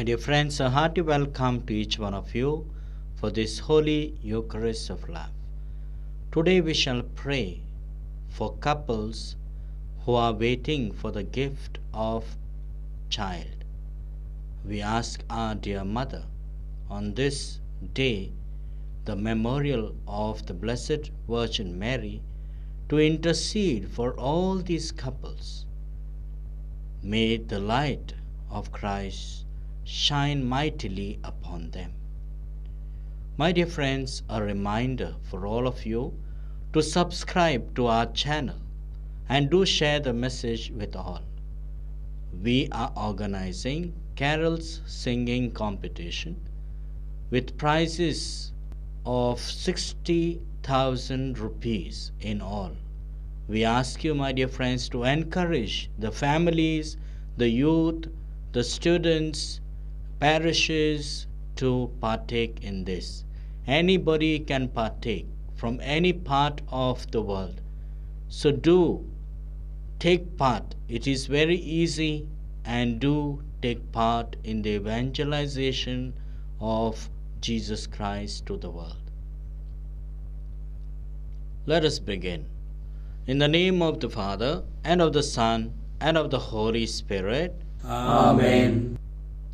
dear friends, a hearty welcome to each one of you for this holy Eucharist of love. Today we shall pray for couples who are waiting for the gift of child. We ask our dear Mother on this day, the memorial of the Blessed Virgin Mary, to intercede for all these couples. May the light of Christ shine mightily upon them. My dear friends, a reminder for all of you to subscribe to our channel and do share the message with all. We are organizing carols singing competition with prizes of 60,000 rupees in all. We ask you, my dear friends, to encourage the families, the youth, the students, parishes to partake in this. Anybody can partake from any part of the world. So do take part. It is very easy, and do take part in the evangelization of Jesus Christ to the world. Let us begin. In the name of the Father, and of the Son, and of the Holy Spirit. Amen.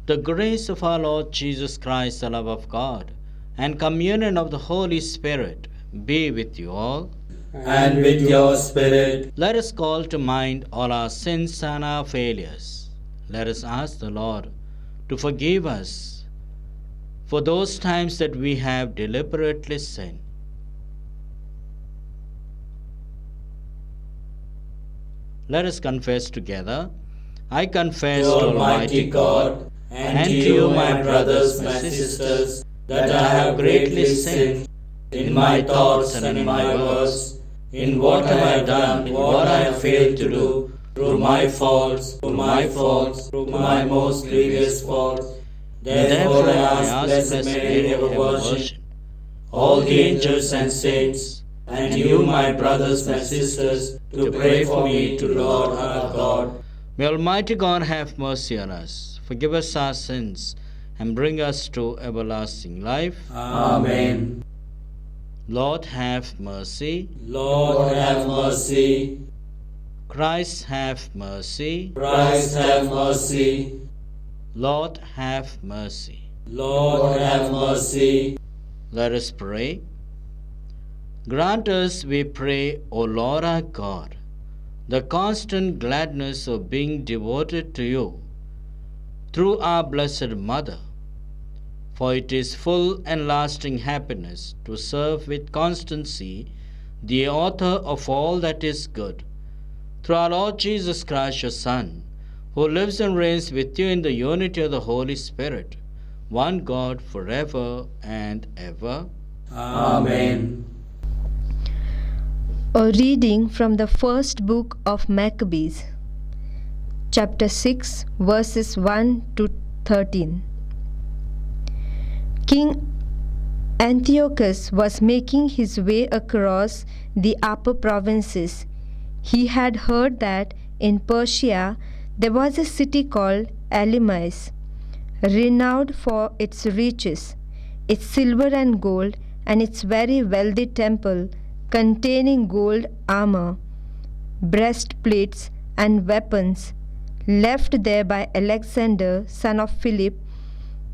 The grace of our Lord Jesus Christ, the love of God, and communion of the Holy Spirit be with you all. And with your spirit. Let us call to mind all our sins and our failures. Let us ask the Lord to forgive us for those times that we have deliberately sinned. Let us confess together. I confess to Almighty God and to you, my brothers, my sisters, that I have greatly sinned in my thoughts and in my words, in what I have done, in what I have failed to do, through my faults, through my most grievous faults. Therefore I ask Blessed Mary, ever Virgin, all the angels and saints, and you, my brothers, my sisters, to pray for me to Lord our God. May Almighty God have mercy on us, forgive us our sins, and bring us to everlasting life. Amen. Lord, have mercy. Lord, have mercy. Christ, have mercy. Christ, have mercy. Lord, have mercy. Lord, have mercy. Let us pray. Grant us, we pray, O Lord our God, the constant gladness of being devoted to you through our Blessed Mother, for it is full and lasting happiness to serve with constancy the author of all that is good, through our Lord Jesus Christ, your Son, who lives and reigns with you in the unity of the Holy Spirit, one God, forever and ever. Amen. A reading from the first book of Maccabees, chapter 6, verses 1 to 13. King Antiochus was making his way across the upper provinces. He had heard that in Persia there was a city called Elymais, renowned for its riches, its silver and gold, and its very wealthy temple containing gold armor, breastplates, and weapons, left there by Alexander, son of Philip,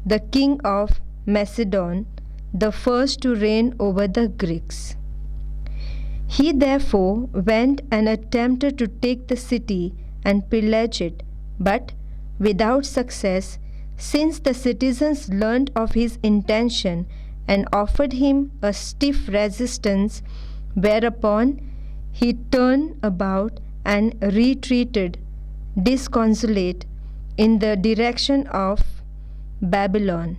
the king of Macedon, the first to reign over the Greeks. He therefore went and attempted to take the city and pillage it, but without success, since the citizens learned of his intention and offered him a stiff resistance, whereupon he turned about and retreated disconsolate in the direction of Babylon.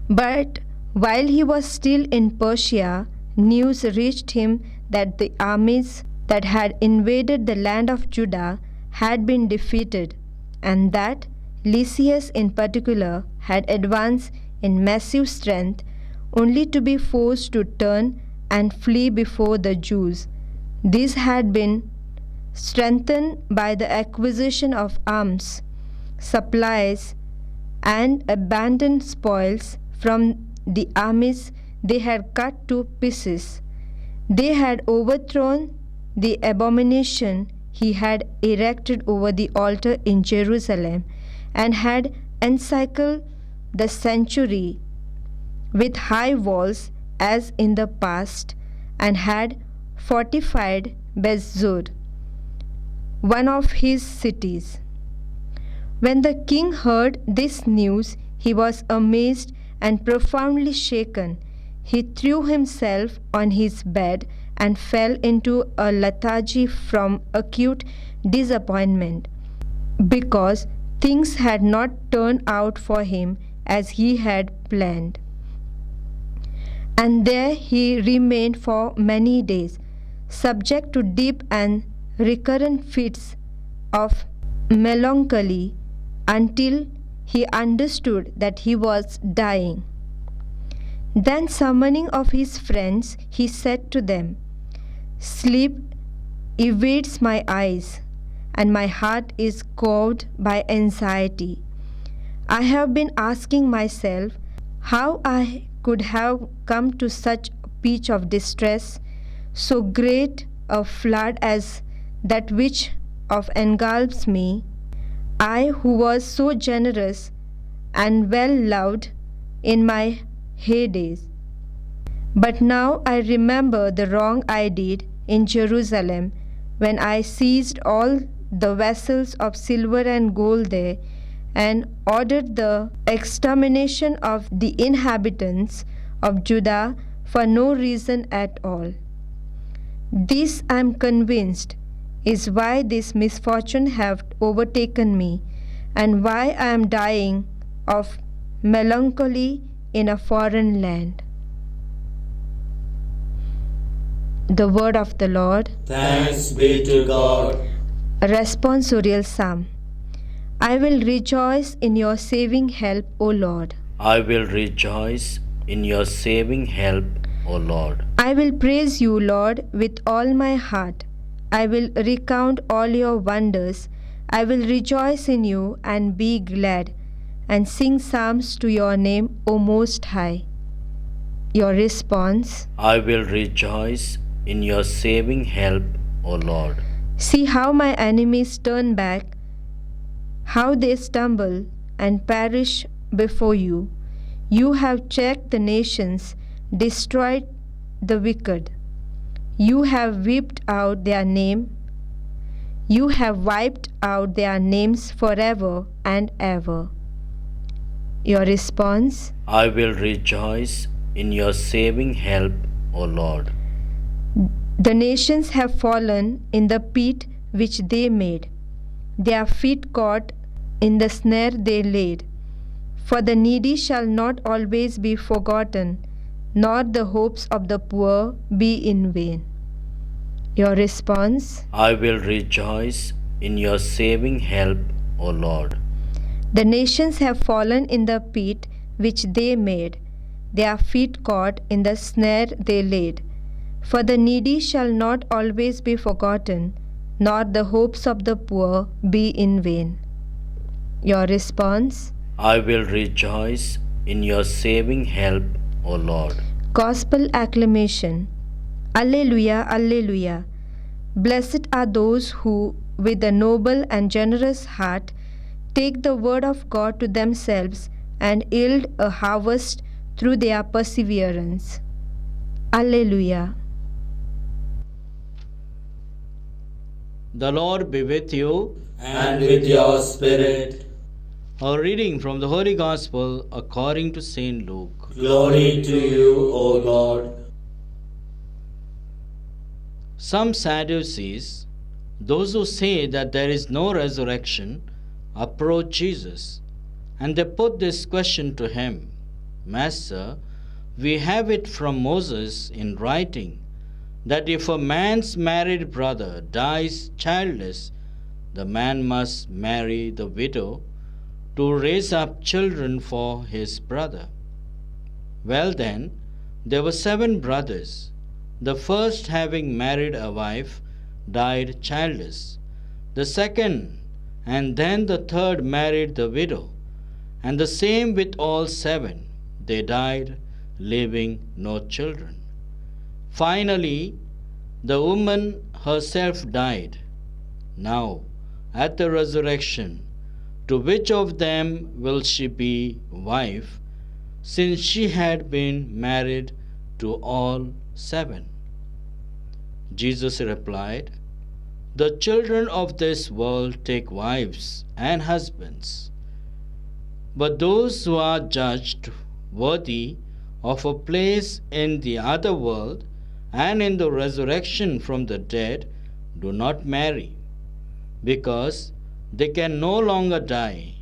But while he was still in Persia, news reached him that the armies that had invaded the land of Judah had been defeated, and that Lysias in particular had advanced in massive strength, only to be forced to turn and flee before the Jews. This had been strengthened by the acquisition of arms, supplies, and abandoned spoils from the armies they had cut to pieces. They had overthrown the abomination he had erected over the altar in Jerusalem and had encircled the sanctuary with high walls as in the past, and had fortified Bethzur, one of his cities. When the king heard this news, he was amazed and profoundly shaken. He threw himself on his bed and fell into a lethargy from acute disappointment, because things had not turned out for him as he had planned. And there he remained for many days, subject to deep and recurrent fits of melancholy, until he understood that he was dying. Then, summoning of his friends, he said to them, "Sleep evades my eyes, and my heart is cowed by anxiety. I have been asking myself how I could have come to such a pitch of distress, so great a flood as that which of engulfs me, I who was so generous and well loved in my heydays. But now I remember the wrong I did in Jerusalem when I seized all the vessels of silver and gold there and ordered the extermination of the inhabitants of Judah for no reason at all. This, I am convinced, is why this misfortune hath overtaken me, and why I am dying of melancholy in a foreign land." The word of the Lord. Thanks be to God. A responsorial psalm. I will rejoice in your saving help, O Lord. I will rejoice in your saving help, O Lord. I will praise you, Lord, with all my heart. I will recount all your wonders. I will rejoice in you and be glad, and sing psalms to your name, O Most High. Your response. I will rejoice in your saving help, O Lord. See how my enemies turn back, how they stumble and perish before you. You have checked the nations, destroyed the wicked. You have wiped out their name. You have wiped out their names forever and ever. Your response. I will rejoice in your saving help, O Lord. The nations have fallen in the pit which they made, their feet caught in the snare they laid. For the needy shall not always be forgotten, nor the hopes of the poor be in vain. Your response. I will rejoice in your saving help, O Lord. The nations have fallen in the pit which they made, their feet caught in the snare they laid. For the needy shall not always be forgotten, nor the hopes of the poor be in vain. Your response. I will rejoice in your saving help, O Lord. Gospel acclamation. Alleluia, Alleluia. Blessed are those who, with a noble and generous heart, take the word of God to themselves and yield a harvest through their perseverance. Alleluia. The Lord be with you. And with your spirit. A reading from the Holy Gospel according to St. Luke. Glory to you, O God. Some Sadducees, those who say that there is no resurrection, approach Jesus, and they put this question to him: Master, we have it from Moses in writing that if a man's married brother dies childless, the man must marry the widow to raise up children for his brother. Well then, there were 7 brothers. The first, having married a wife, died childless. The second and then the third married the widow, And the same with all 7. They died, leaving no children. Finally, the woman herself died. Now, at the resurrection, to which of them will she be wife, since she had been married to all 7? Jesus replied, The children of this world take wives and husbands, but those who are judged worthy of a place in the other world and in the resurrection from the dead do not marry, because they can no longer die,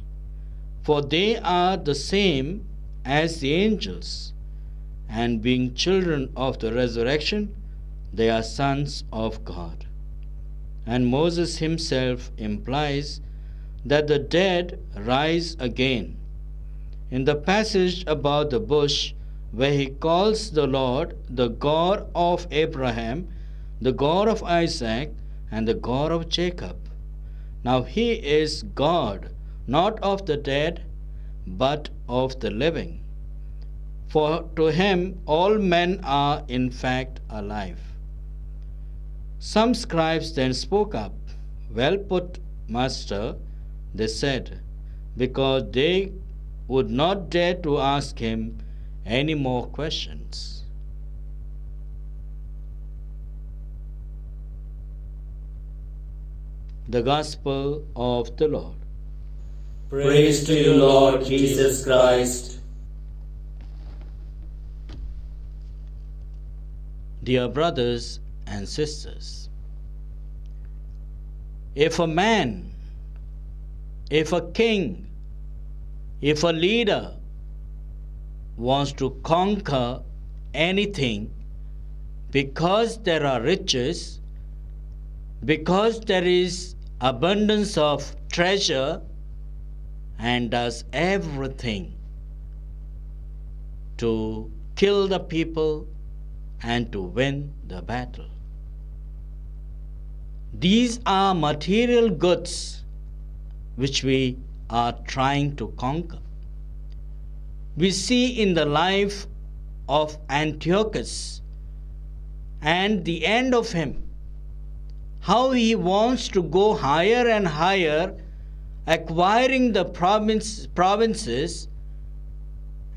for they are the same as the angels, and being children of the resurrection, they are sons of God. And Moses himself implies that the dead rise again. In the passage about the bush, where he calls the Lord the God of Abraham, the God of Isaac, and the God of Jacob. Now he is God, not of the dead, but of the living. For to him all men are in fact alive. Some scribes then spoke up. Well put, Master, they said, because they would not dare to ask him any more questions. The Gospel of the Lord. Praise to you, Lord Jesus Christ. Dear brothers and sisters, if a man, if a king, if a leader wants to conquer anything because there are riches, because there is abundance of treasure, and does everything to kill the people and to win the battle. These are material goods which we are trying to conquer. We see in the life of Antiochus and the end of him how he wants to go higher and higher, acquiring the provinces,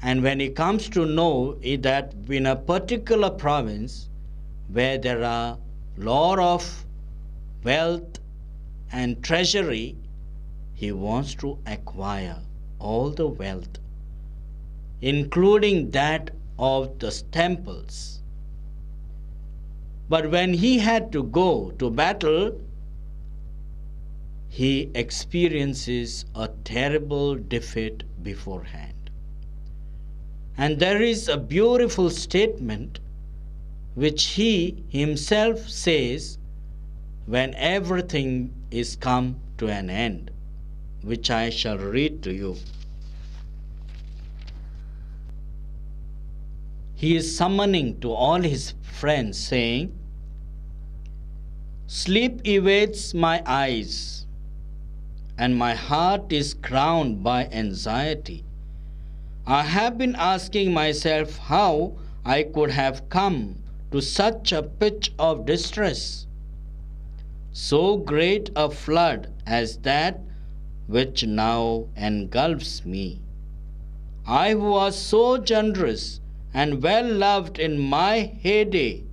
and when he comes to know that in a particular province where there are lot of wealth and treasury, he wants to acquire all the wealth, including that of the temples. But when he had to go to battle, he experiences a terrible defeat beforehand. And there is a beautiful statement which he himself says when everything is come to an end, which I shall read to you. He is summoning to all his friends, saying, Sleep evades my eyes, and my heart is crowned by anxiety. I have been asking myself how I could have come to such a pitch of distress, so great a flood as that which now engulfs me. I who was so generous and well loved in my heyday,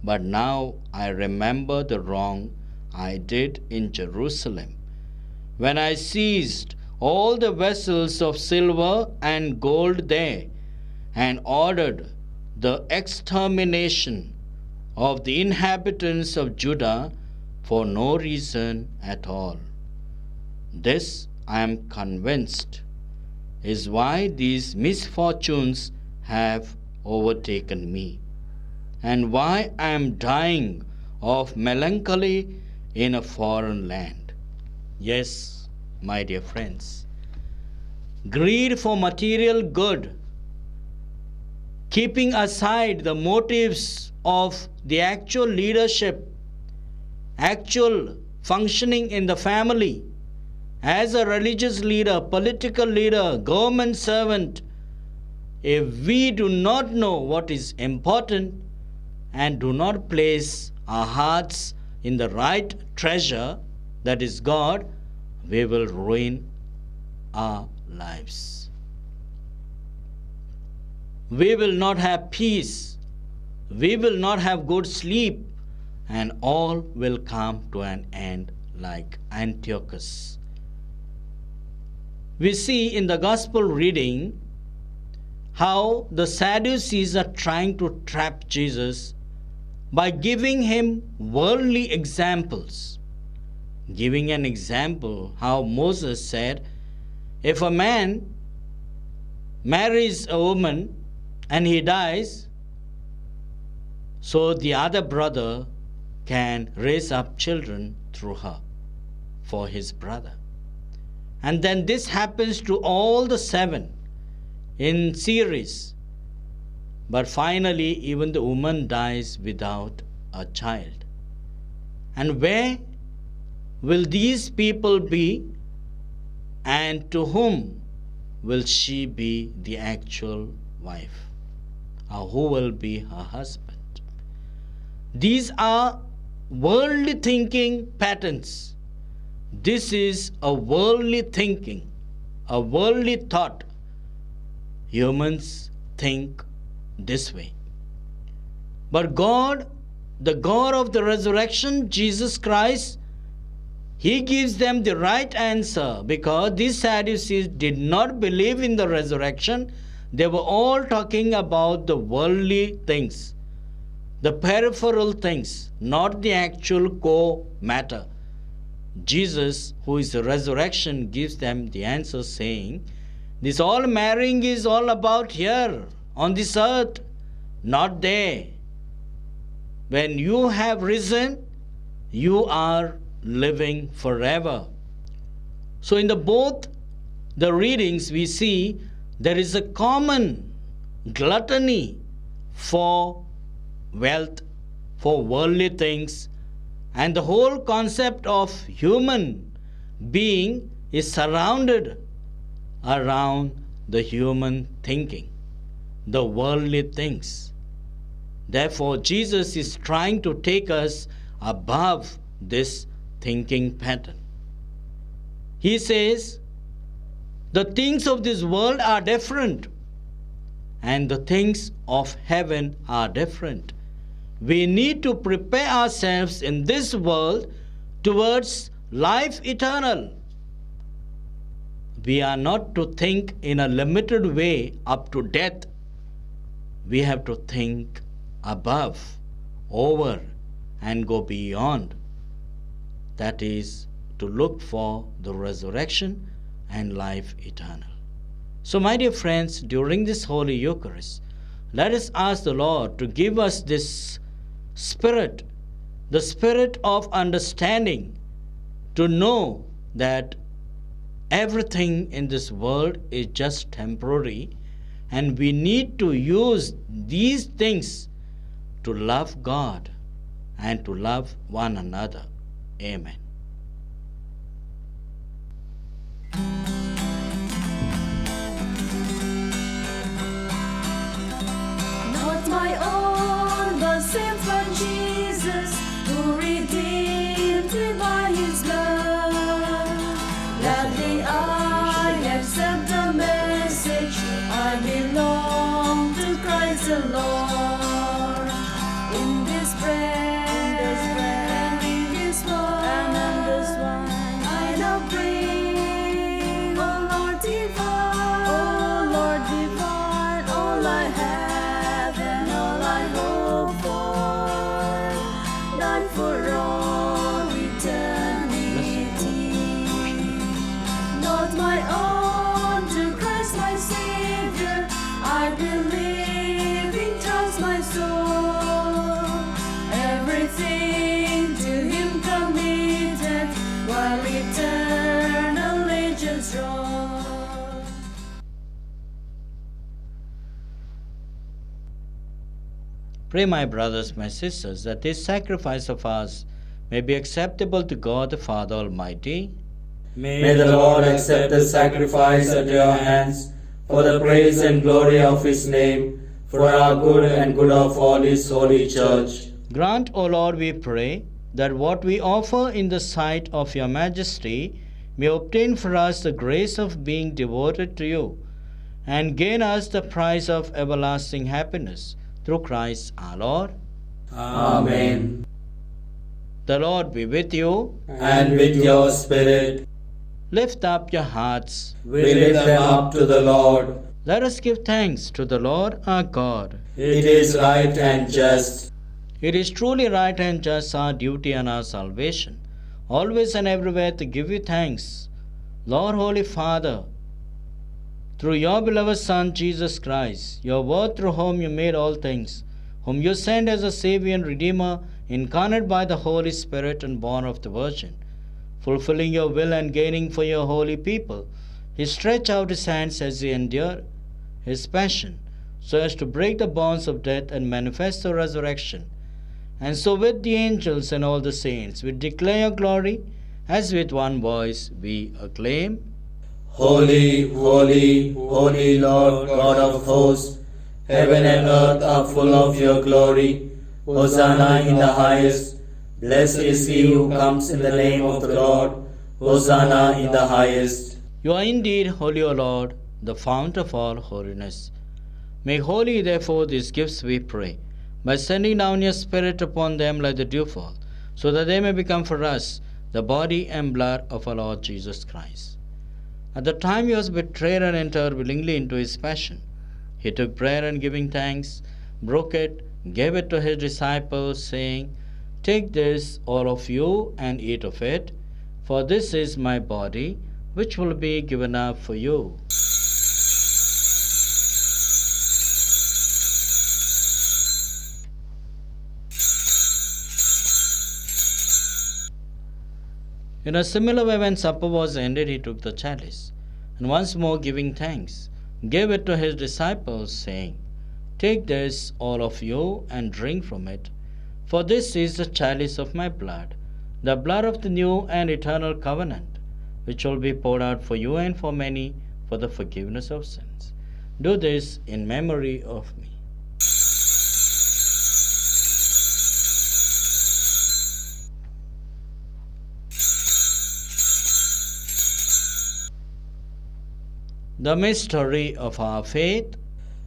but now I remember the wrong I did in Jerusalem, when I seized all the vessels of silver and gold there, and ordered the extermination of the inhabitants of Judah for no reason at all. This, I am convinced, is why these misfortunes have overtaken me, and why I am dying of melancholy in a foreign land. Yes, my dear friends, greed for material good, keeping aside the motives of the actual leadership, actual functioning in the family, as a religious leader, political leader, government servant, if we do not know what is important and do not place our hearts in the right treasure, that is God, we will ruin our lives. We will not have peace. We will not have good sleep, and all will come to an end like Antiochus. We see in the gospel reading how the Sadducees are trying to trap Jesus by giving him worldly examples. Giving an example, how Moses said, if a man marries a woman and he dies, so the other brother can raise up children through her for his brother. And then this happens to all the 7 in series. But finally, even the woman dies without a child. And where will these people be, and to whom will she be the actual wife? Or who will be her husband? These are worldly thinking patterns. This is a worldly thinking, a worldly thought. Humans think this way. But God, the God of the resurrection, Jesus Christ, He gives them the right answer, because these Sadducees did not believe in the resurrection. They were all talking about the worldly things, the peripheral things, not the actual core matter. Jesus, who is the resurrection, gives them the answer, saying, this all marrying is all about here, on this earth, not there. When you have risen, you are living forever. So in both the readings we see there is a common gluttony for wealth, for worldly things, and the whole concept of human being is surrounded around the human thinking, the worldly things. Therefore, Jesus is trying to take us above this thinking pattern. He says, the things of this world are different, and the things of heaven are different. We need to prepare ourselves in this world towards life eternal. We are not to think in a limited way up to death. We have to think above, over, and go beyond. That is to look for the resurrection and life eternal. So, my dear friends, during this Holy Eucharist, let us ask the Lord to give us this spirit, the spirit of understanding, to know that everything in this world is just temporary, and we need to use these things to love God and to love one another. Amen. Not my own, but sent from Jesus, who redeemed me by His blood. Gladly I accept the message. I belong to Christ the Lord. In this bread, and in this wine, I now bring, O Lord divine, all I have and all I hope for, done for all eternity. Not my own, to Christ my Savior, I believe in trust my soul. Everything to Him committed, while eternal ages roll. Pray, my brothers, my sisters, that this sacrifice of ours may be acceptable to God the Father Almighty. May the Lord accept the sacrifice at your hands for the praise and glory of His name, for our good and good of all His holy church. Grant, O Lord, we pray, that what we offer in the sight of your majesty may obtain for us the grace of being devoted to you, and gain us the prize of everlasting happiness, through Christ our Lord. Amen. The Lord be with you. And with your spirit, Lift up your hearts. we lift them up to the Lord. Let us give thanks to the Lord our God. It is right and just. It is truly right and just, our duty and our salvation, always and everywhere to give you thanks, Lord, Holy Father, through your beloved Son, Jesus Christ, your word through whom you made all things, whom you sent as a Savior and Redeemer, incarnate by the Holy Spirit and born of the Virgin, fulfilling your will and gaining for your holy people. He stretched out his hands as he endured his passion, so as to break the bonds of death and manifest the resurrection. And so with the angels and all the saints we declare your glory, as with one voice we acclaim, Holy, holy, holy Lord God of hosts, heaven and earth are full of your glory. Hosanna in the highest. Blessed is he who comes in the name of the Lord. Hosanna in the highest. You are indeed holy, O Lord, the fount of all holiness. Make holy, therefore, these gifts, we pray, by sending down your Spirit upon them like the dewfall, so that they may become for us the body and blood of our Lord Jesus Christ. At the time he was betrayed and entered willingly into his passion, he took bread and giving thanks, broke it, gave it to his disciples, saying, Take this, all of you, and eat of it, for this is my body, which will be given up for you. In a similar way, when supper was ended, he took the chalice, and once more giving thanks, gave it to his disciples, saying, Take this, all of you, and drink from it, for this is the chalice of my blood, the blood of the new and eternal covenant, which will be poured out for you and for many for the forgiveness of sins. Do this in memory of me. The mystery of our faith.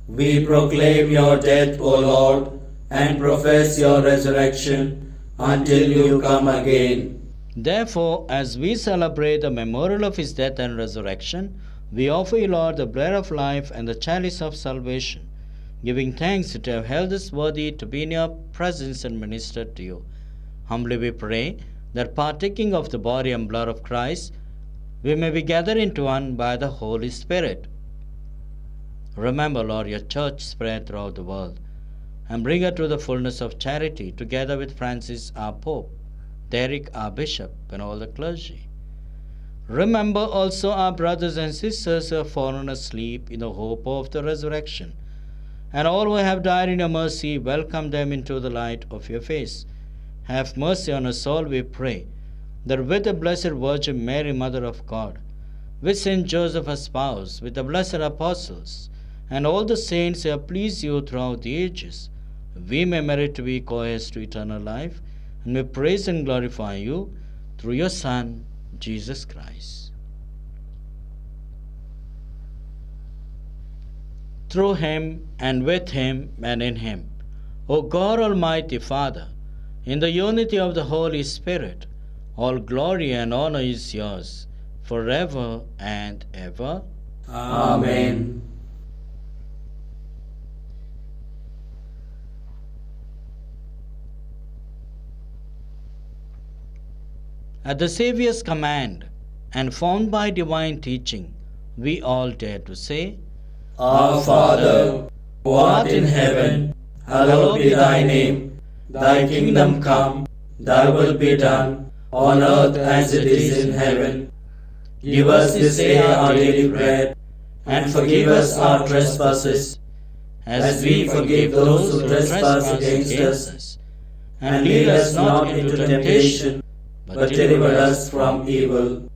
We proclaim your death, O Lord, and profess your resurrection until you come again. Therefore, as we celebrate the memorial of his death and resurrection, we offer you, Lord, the bread of life and the chalice of salvation, giving thanks to have held us worthy to be in your presence and minister to you. Humbly we pray that partaking of the body and blood of Christ, we may be gathered into one by the Holy Spirit. Remember, Lord, your church spread throughout the world, and bring her to the fullness of charity, together with Francis our Pope, Derek our Bishop, and all the clergy. Remember also our brothers and sisters who have fallen asleep in the hope of the resurrection, and all who have died in your mercy, welcome them into the light of your face. Have mercy on us all, we pray, that with the Blessed Virgin Mary, Mother of God, with Saint Joseph, her spouse, with the blessed apostles, and all the saints who have pleased you throughout the ages, we may merit to be co-heirs to eternal life, and may praise and glorify you through your Son, Jesus Christ. Through him, and with him, and in him, O God, Almighty Father, in the unity of the Holy Spirit, all glory and honor is yours, forever and ever. Amen. At the Saviour's command, and formed by divine teaching, we all dare to say, Our Father, who art in heaven, hallowed be thy name. Thy kingdom come, thy will be done, on earth as it is in heaven. Give us this day our daily bread, and forgive us our trespasses, as we forgive those who trespass against us. And lead us not into temptation, but deliver us from evil.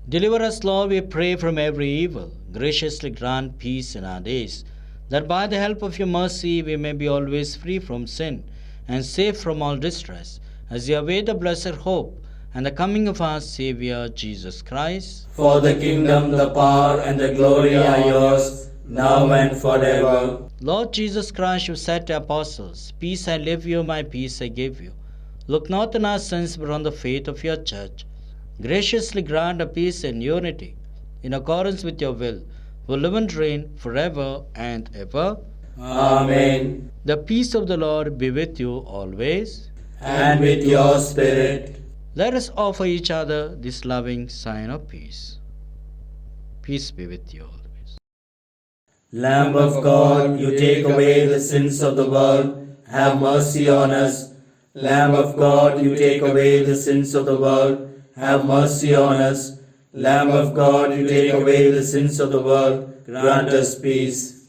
Deliver us, Lord, we pray, from every evil. Graciously grant peace in our days, that by the help of your mercy we may be always free from sin and safe from all distress, as we await the blessed hope and the coming of our Saviour Jesus Christ. For the kingdom, the power, and the glory are yours, now and forever. Lord Jesus Christ, you said to apostles, Peace I leave you, my peace I give you. Look not on our sins, but on the faith of your church. Graciously grant a peace and unity, in accordance with your will, who live and reign forever and ever. Amen. The peace of the Lord be with you always. And with your spirit. Let us offer each other this loving sign of peace. Peace be with you always. Lamb of God, you take away the sins of the world, have mercy on us. Lamb of God, you take away the sins of the world, have mercy on us. Lamb of God, you take away the sins of the world, grant us peace.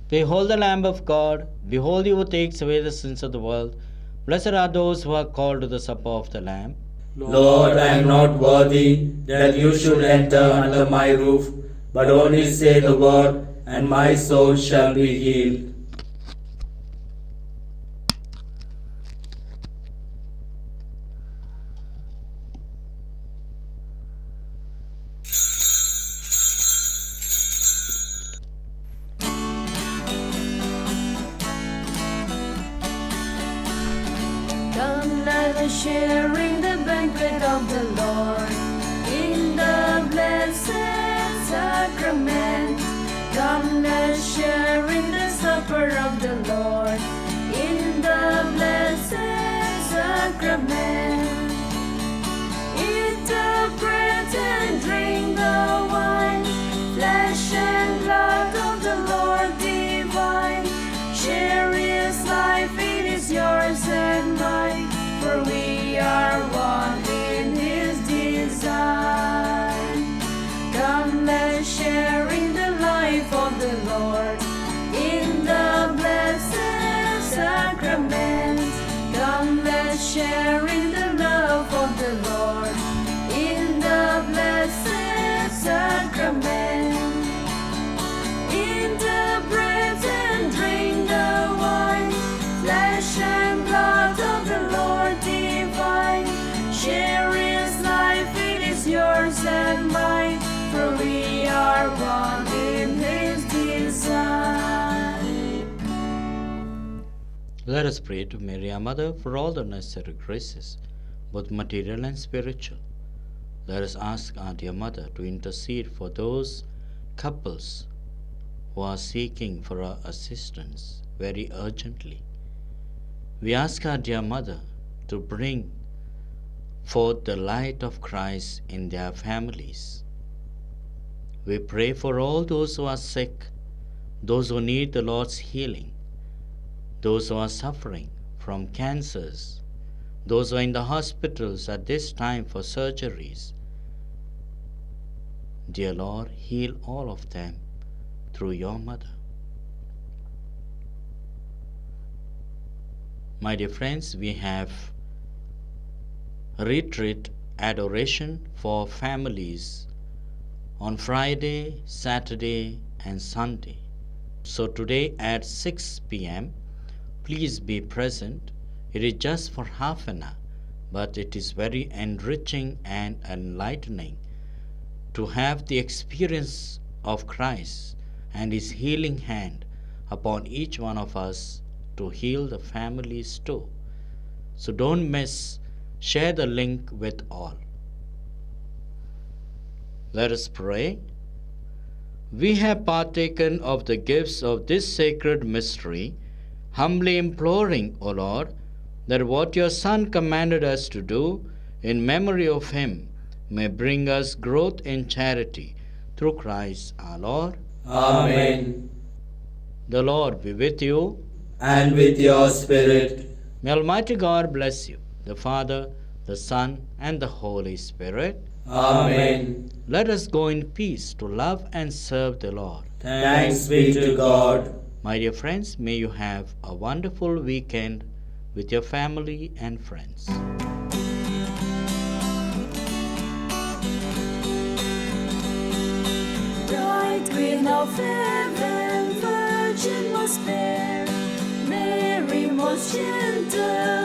Behold the Lamb of God, behold he who takes away the sins of the world. Blessed are those who are called to the supper of the Lamb. Lord, I am not worthy that you should enter under my roof, but only say the word, and my soul shall be healed. Come, let us sharing the banquet of the Lord in the blessed sacrament. Come, let us share in the supper of the Lord in the blessed sacrament. Eat the bread and drink the wine, flesh and blood of the Lord divine. Share his life, it is yours and mine, for we are one in his design. Come, let's share in the life of the Lord in the blessed sacrament. Come, let's share in the love of the Lord in the blessed sacrament. Eat the bread and drink the wine, flesh and blood of the Lord divine. Share his life, it is yours and mine, for we are one in his design. Let us pray to Mary, our Mother, for all the necessary graces, both material and spiritual. Let us ask our dear Mother to intercede for those couples who are seeking for our assistance very urgently. We ask our dear Mother to bring forth the light of Christ in their families. We pray for all those who are sick, those who need the Lord's healing, those who are suffering from cancers, those who are in the hospitals at this time for surgeries. Dear Lord, heal all of them through your Mother. My dear friends, we have retreat adoration for families on Friday, Saturday, and Sunday. So today at 6 p.m., please be present. It is just for half an hour, but it is very enriching and enlightening to have the experience of Christ and his healing hand upon each one of us to heal the families too. So don't miss. Share the link with all. Let us pray. We have partaken of the gifts of this sacred mystery, humbly imploring, O Lord, that what your Son commanded us to do in memory of him may bring us growth in charity through Christ our Lord. Amen. The Lord be with you. And with your spirit. May Almighty God bless you, the Father, the Son, and the Holy Spirit. Amen. Let us go in peace to love and serve the Lord. Thanks be to God. My dear friends, may you have a wonderful weekend with your family and friends. of heaven, Virgin most fair, Mary most gentle,